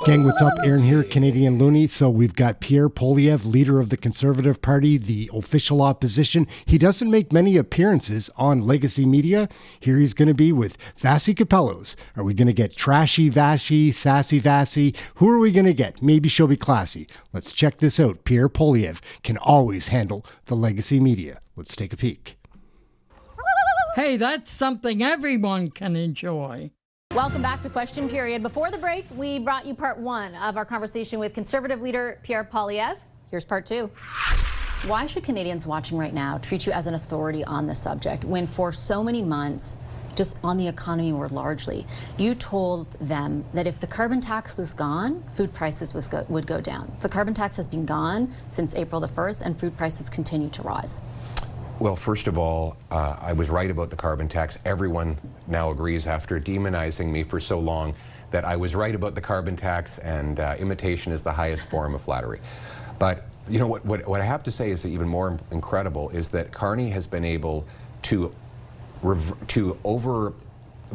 Gang, what's up? Aaron here, Canadian Looney. So we've got Pierre Poilievre, leader of the Conservative Party, the official opposition. He doesn't make many appearances on legacy media. Here he's going to be with Vassy Kapelos. Are we going to get trashy Vassy, sassy Vassy? Who are we going to get? Maybe she'll be classy. Let's check this out. Pierre Poilievre can always handle the legacy media. Let's take a peek. Hey, that's something everyone can enjoy. Welcome back to Question Period. Before the break, we brought you part one of our conversation with Conservative leader Pierre Poilievre. Here's part two. Why should Canadians watching right now treat you as an authority on this subject when for so many months, just on the economy more largely, you told them that if the carbon tax was gone, food prices would go down? The carbon tax has been gone since April the 1st, and food prices continue to rise. Well, first of all, I was right about the carbon tax. Everyone now agrees after demonizing me for so long that I was right about the carbon tax, and imitation is the highest form of flattery. But you know what I have to say is even more incredible is that Carney has been able to over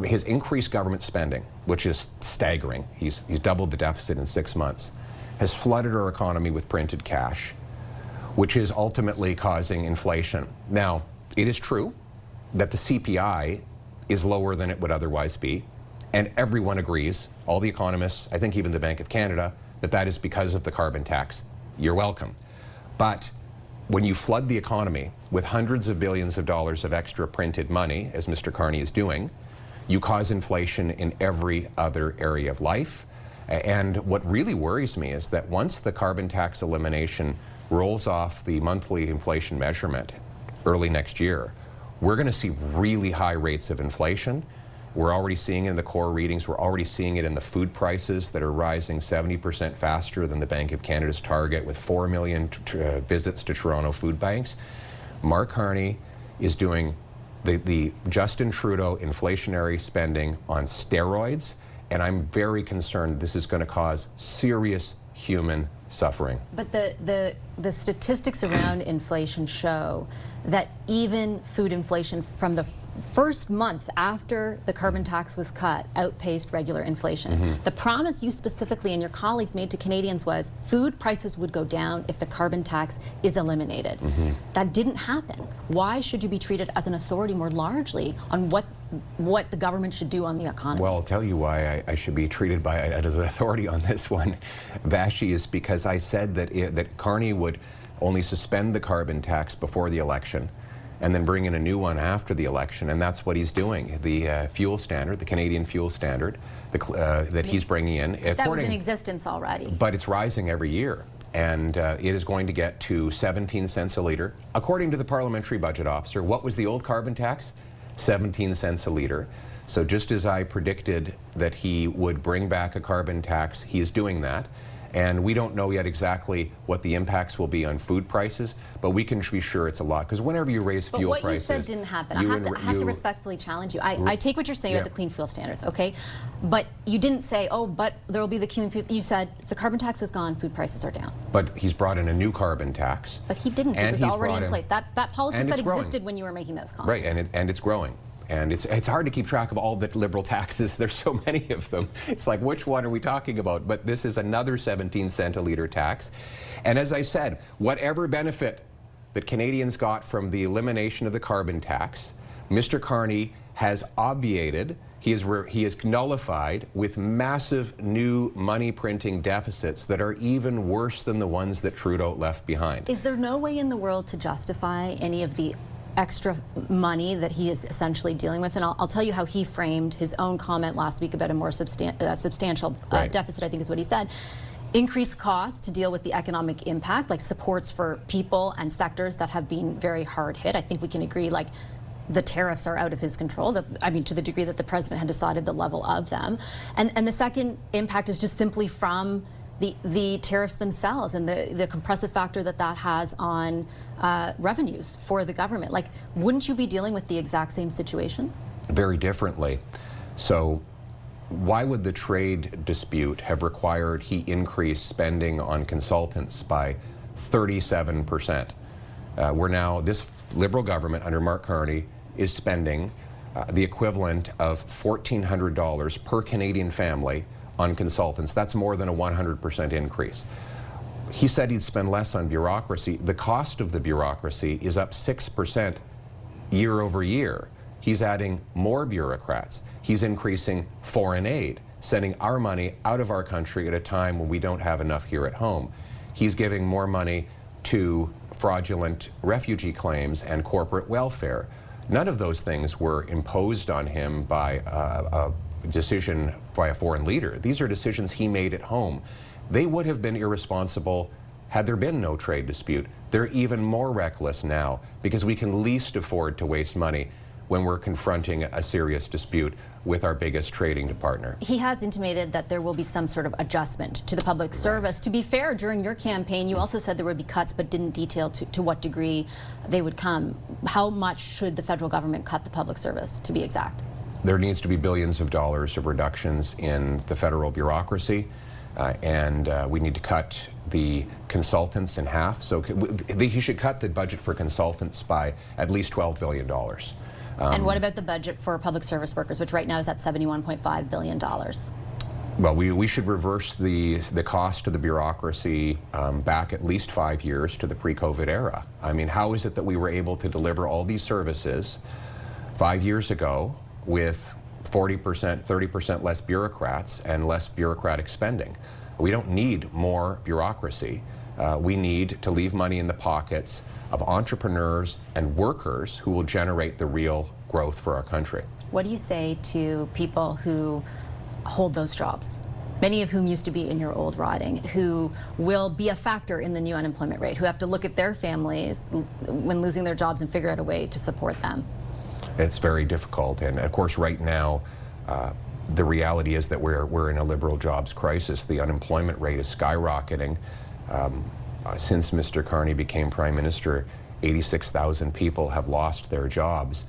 his increased government spending, which is staggering. He's doubled the deficit in 6 months, has flooded our economy with printed cash, which is ultimately causing inflation. Now, it is true that the CPI is lower than it would otherwise be, and everyone agrees, all the economists, I think even the Bank of Canada, that that is because of the carbon tax. You're welcome. But when you flood the economy with hundreds of billions of dollars of extra printed money, as Mr. Carney is doing, you cause inflation in every other area of life. And what really worries me is that once the carbon tax elimination rolls off the monthly inflation measurement early next year, we're going to see really high rates of inflation. We're already seeing it in the core readings. We're already seeing it in the food prices that are rising 70% faster than the Bank of Canada's target, with 4 million visits to Toronto food banks. Mark Carney is doing the Justin Trudeau inflationary spending on steroids, and I'm very concerned this is going to cause serious human suffering. But the statistics around inflation show that even food inflation from the first month after the carbon tax was cut outpaced regular inflation. The promise you specifically and your colleagues made to Canadians was food prices would go down if the carbon tax is eliminated. That didn't happen. Why should you be treated as an authority more largely on what the government should do on the economy? Well, I'll tell you why I should be treated as an authority on this one, Vassy, is because I said that Carney would only suspend the carbon tax before the election and then bring in a new one after the election, and that's what he's doing. The fuel standard, the Canadian fuel standard that he's bringing in. That was in existence already. But it's rising every year, and it is going to get to 17 cents a litre. According to the parliamentary budget officer, what was the old carbon tax? 17 cents a litre. So just as I predicted that he would bring back a carbon tax, he is doing that. And we don't know yet exactly what the impacts will be on food prices, but we can be sure it's a lot. Because whenever you raise fuel prices... But what you said didn't happen. I have to respectfully challenge you. I take what you're saying about the clean fuel standards, okay? But you didn't say, oh, but there will be the clean fuel... You said, if the carbon tax is gone, food prices are down. But he's brought in a new carbon tax. But he didn't. It was already in place. That policy set existed when you were making those comments. Right, and it's growing. And it's hard to keep track of all the liberal taxes. There's so many of them. It's like, which one are we talking about? But this is another 17 cent a litre tax. And as I said, whatever benefit that Canadians got from the elimination of the carbon tax, Mr. Carney has obviated, he is nullified with massive new money printing deficits that are even worse than the ones that Trudeau left behind. Is there no way in the world to justify any of the extra money that he is essentially dealing with? And I'll tell you how he framed his own comment last week about a more substantial deficit, I think is what he said. Increased costs to deal with the economic impact, like supports for people and sectors that have been very hard hit. I think we can agree, like, the tariffs are out of his control, I mean, to the degree that the president had decided the level of them. And the second impact is just simply from the tariffs themselves and the compressive factor that has on revenues for the government. Like, wouldn't you be dealing with the exact same situation? Very differently. So why would the trade dispute have required he increase spending on consultants by 37%? We're now, this Liberal government under Mark Carney is spending the equivalent of $1,400 per Canadian family on consultants. That's more than a 100% increase. He said he'd spend less on bureaucracy. The cost of the bureaucracy is up 6% year over year. He's adding more bureaucrats. He's increasing foreign aid, sending our money out of our country at a time when we don't have enough here at home. He's giving more money to fraudulent refugee claims and corporate welfare. None of those things were imposed on him by a decision by a foreign leader. These are decisions he made at home. They would have been irresponsible had there been no trade dispute. They're even more reckless now because we can least afford to waste money when we're confronting a serious dispute with our biggest trading partner. He has intimated that there will be some sort of adjustment to the public service. To be fair, during your campaign, you also said there would be cuts, but didn't detail to what degree they would come. How much should the federal government cut the public service, to be exact? There needs to be billions of dollars of reductions in the federal bureaucracy, and we need to cut the consultants in half. So he should cut the budget for consultants by at least $12 billion. And what about the budget for public service workers, which right now is at $71.5 billion? Well, we should reverse the cost of the bureaucracy back at least 5 years to the pre-COVID era. I mean, how is it that we were able to deliver all these services 5 years ago with 40%, 30% less bureaucrats and less bureaucratic spending? We don't need more bureaucracy. We need to leave money in the pockets of entrepreneurs and workers who will generate the real growth for our country. What do you say to people who hold those jobs, many of whom used to be in your old riding, who will be a factor in the new unemployment rate, who have to look at their families when losing their jobs and figure out a way to support them? It's very difficult, and of course right now the reality is that we're in a liberal jobs crisis. The unemployment rate is skyrocketing. Since Mr. Carney became Prime Minister, 86,000 people have lost their jobs.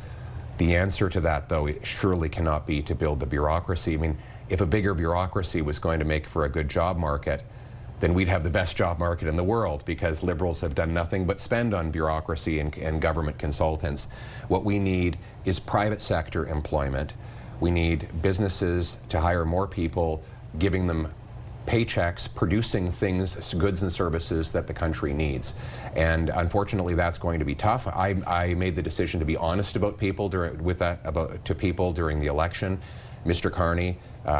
The answer to that, though, it surely cannot be to build the bureaucracy. I mean, if a bigger bureaucracy was going to make for a good job market, then we'd have the best job market in the world, because liberals have done nothing but spend on bureaucracy and government consultants. What we need is private sector employment. We need businesses to hire more people, giving them paychecks, producing things, goods and services that the country needs. And unfortunately, that's going to be tough. I made the decision to be honest about people to people during the election. Mr. Carney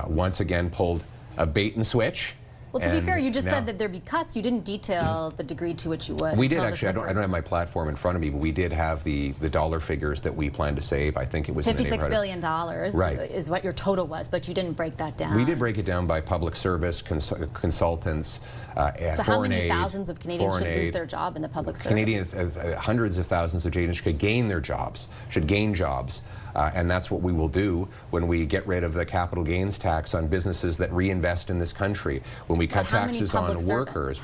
once again pulled a bait and switch. Well, to be fair, you just said that there'd be cuts. You didn't detail the degree to which you would. We did actually. I don't have my platform in front of me, but we did have the dollar figures that we plan to save. I think it was $56 billion right. is what your total was, but you didn't break that down. We did break it down by public service, consultants, so how many aid, thousands of Canadians should lose their job in the public service? Hundreds of thousands of Canadians could gain their jobs, should gain jobs. And that's what we will do when we get rid of the capital gains tax on businesses that reinvest in this country. When we cut taxes on workers,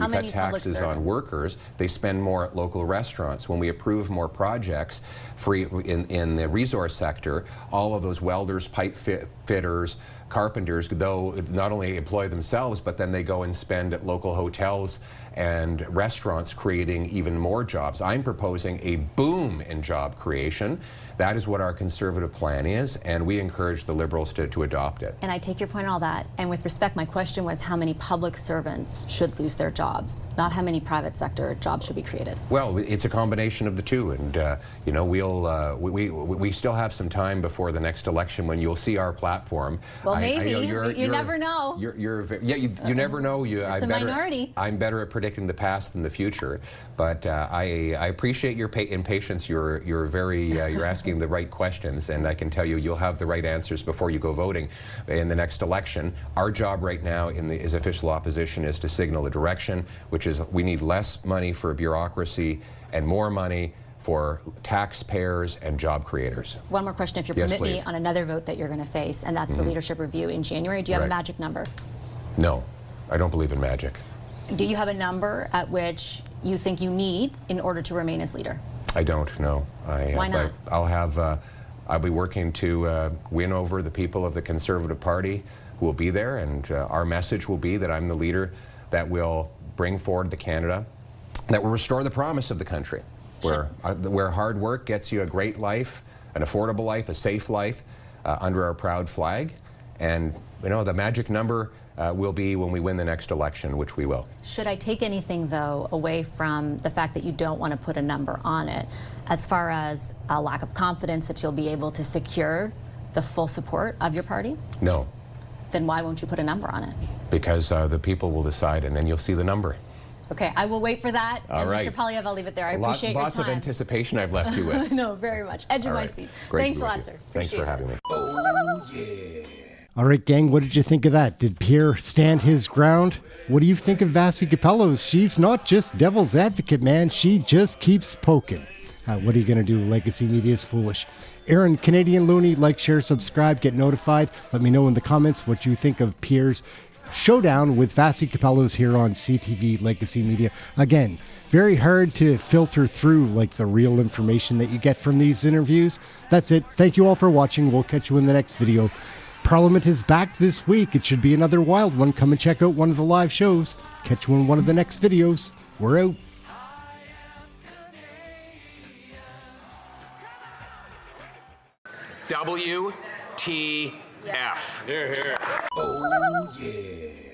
they spend more at local restaurants. When we approve more projects free in the resource sector, all of those welders, pipe fitters, carpenters, though not only employ themselves, but then they go and spend at local hotels and restaurants, creating even more jobs. I'm proposing a boom in job creation. That is what our Conservative plan is, and we encourage the Liberals to adopt it. And I take your point on all that. And with respect, my question was how many public servants should lose their jobs, not how many private sector jobs should be created. Well, it's a combination of the two, and you know, we still have some time before the next election when you'll see our platform. Well, maybe you never know. You never know. It's a minority. I'm better at predicting the past than the future, but I appreciate your impatience. You're asking the right questions, and I can tell you you'll have the right answers before you go voting in the next election. Our job right now as official opposition is to signal the direction, which is we need less money for bureaucracy and more money for taxpayers and job creators. One more question, if you'll permit me, on another vote that you're going to face, and that's the leadership review in January. Do you have a magic number? No, I don't believe in magic. Do you have a number at which you think you need in order to remain as leader? I don't know. Why not? I'll be working to win over the people of the Conservative Party who will be there, and our message will be that I'm the leader that will bring forward the Canada, that will restore the promise of the country, where hard work gets you a great life, an affordable life, a safe life under our proud flag. And you know, the magic number will be when we win the next election, which we will. Should I take anything, though, away from the fact that you don't want to put a number on it, as far as a lack of confidence that you'll be able to secure the full support of your party? No. Then why won't you put a number on it? Because the people will decide, and then you'll see the number. Okay, I will wait for that. All right. Mr. Poilievre, I'll leave it there. I appreciate your time. Lots of anticipation I've left you with. No, very much. Edge of my seat. Thanks a lot, sir. Thanks for having me. All right, gang, what did you think of that? Did Pierre stand his ground? What do you think of Vassy Kapelos? She's not just devil's advocate, man. She just keeps poking. What are you going to do? Legacy media is foolish. Aaron, Canadian Looney, like, share, subscribe, get notified. Let me know in the comments what you think of Pierre's showdown with Vassy Kapelos here on CTV Legacy Media. Again, very hard to filter through like the real information that you get from these interviews. That's it. Thank you all for watching. We'll catch you in the next video. Parliament is back this week. It should be another wild one. Come and check out one of the live shows. Catch you in one of the next videos. We're out. WTF. Here, here. Oh, yeah.